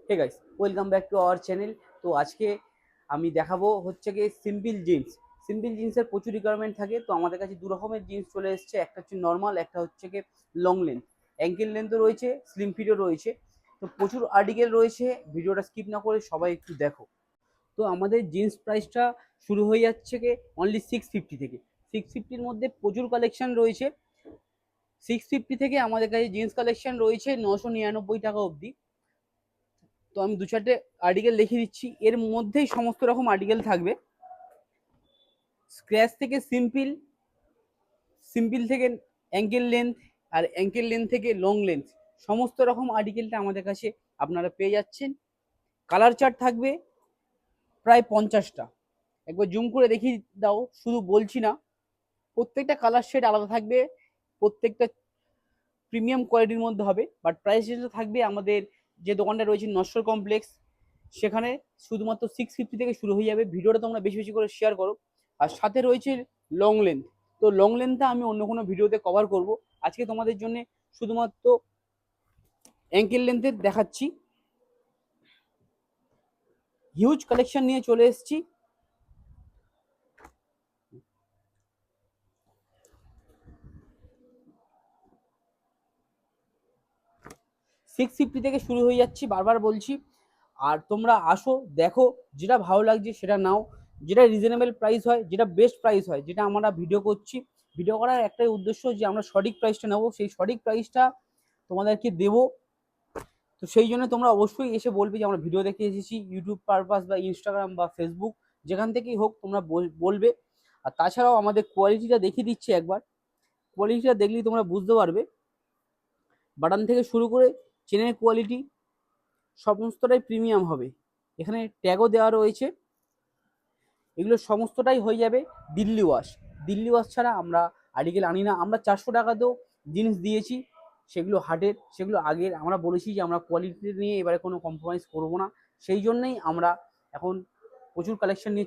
Hey guys, welcome back to our channel. তো আজকে আমি দেখাবো হচ্ছে গিয়ে সিম্পল জিন্স। সিম্পল জিন্সের প্রচুর রিকোয়ারমেন্ট থাকে, তো আমাদের কাছে দু রকমের জিন্স চলে এসেছে। একটা হচ্ছে নর্মাল, একটা হচ্ছে গিয়ে লং লেন্থ। অ্যাঙ্কেল লেন্থও রয়েছে, স্লিম ফিটও রয়েছে। তো প্রচুর আর্টিকেল রয়েছে, ভিডিওটা স্কিপ না করে সবাই একটু দেখো। তো আমাদের জিন্স প্রাইসটা শুরু হয়ে যাচ্ছে গিয়ে অনলি 650 থেকে। 650-র মধ্যে প্রচুর কালেকশন রয়েছে। 650 থেকে আমাদের কাছে জিন্স কালেকশন রয়েছে 999 টাকা অবধি। তো আমি দু চারটে আর্টিকেল লিখে দিচ্ছি, এর মধ্যেই সমস্ত রকম আর্টিকেল থাকবে। স্ক্র্যাচ থেকে সিম্পল, সিম্পল থেকে অ্যাঙ্কেল লেন্থ, আর অ্যাঙ্কেল লেন্থ থেকে লং লেন্থ, সমস্ত রকম আর্টিকেলটা আমাদের কাছে আপনারা পেয়ে যাচ্ছেন। কালার চার্ট থাকবে প্রায় 50টা। একবার জুম করে দেখিয়ে দাও, শুধু বলছি না, প্রত্যেকটা কালার শেড আলাদা থাকবে, প্রত্যেকটা প্রিমিয়াম কোয়ালিটির মধ্যে হবে। বাট প্রাইস রেঞ্জটা থাকবে আমাদের যে দোকানটা রয়েছে নশ্বর কমপ্লেক্স, সেখানে শুধুমাত্র 650 থেকে শুরু হয়ে যাবে। ভিডিওটা তোমরা বেশি বেশি করে শেয়ার করো। আর সাথে রয়েছে লং লেন্থ। তো লং লেন্থটা আমি অন্য কোনো ভিডিওতে কভার করব। আজকে তোমাদের জন্য শুধুমাত্র অ্যাঙ্কেল লেন্থের দেখাচ্ছি। হিউজ কালেকশন নিয়ে চলে এসেছি। সিক্স ফিফটি থেকে শুরু হয়ে যাচ্ছি, বারবার বলছি। আর তোমরা আসো, দেখো, যেটা ভালো লাগছে সেটা নাও। যেটা রিজনেবল প্রাইস হয়, যেটা বেস্ট প্রাইস হয়, যেটা আমরা ভিডিও করছি, ভিডিও করার একটাই উদ্দেশ্য যে আমরা সঠিক প্রাইসটা নেবো, সেই সঠিক প্রাইসটা তোমাদেরকে দেবো। তো সেই জন্য তোমরা অবশ্যই এসে বলবে যে আমরা ভিডিও দেখে এসেছি, ইউটিউব পারপাস বা ইনস্টাগ্রাম বা ফেসবুক যেখান থেকেই হোক তোমরা বলবে। আর তাছাড়াও আমাদের কোয়ালিটিটা দেখিয়ে দিচ্ছি একবার। কোয়ালিটিটা দেখলেই তোমরা বুঝতে পারবে। বাটন থেকে শুরু করে চেনের কোয়ালিটি সমস্তটাই প্রিমিয়াম হবে। এখানে ট্যাগও দেওয়া রয়েছে। এগুলো সমস্তটাই হয়ে যাবে দিল্লি ওয়াশ। দিল্লি ওয়াশ ছাড়া আমরা আর্টিকেল আনি না। আমরা 400 টাকাতেও জিনিস দিয়েছি, সেগুলো হাটের, সেগুলো আগের। আমরা বলেছি যে আমরা কোয়ালিটি নিয়ে এবারে কোনো কম্প্রোমাইজ করব না। সেই জন্যই আমরা এখন প্রচুর কালেকশন নিয়ে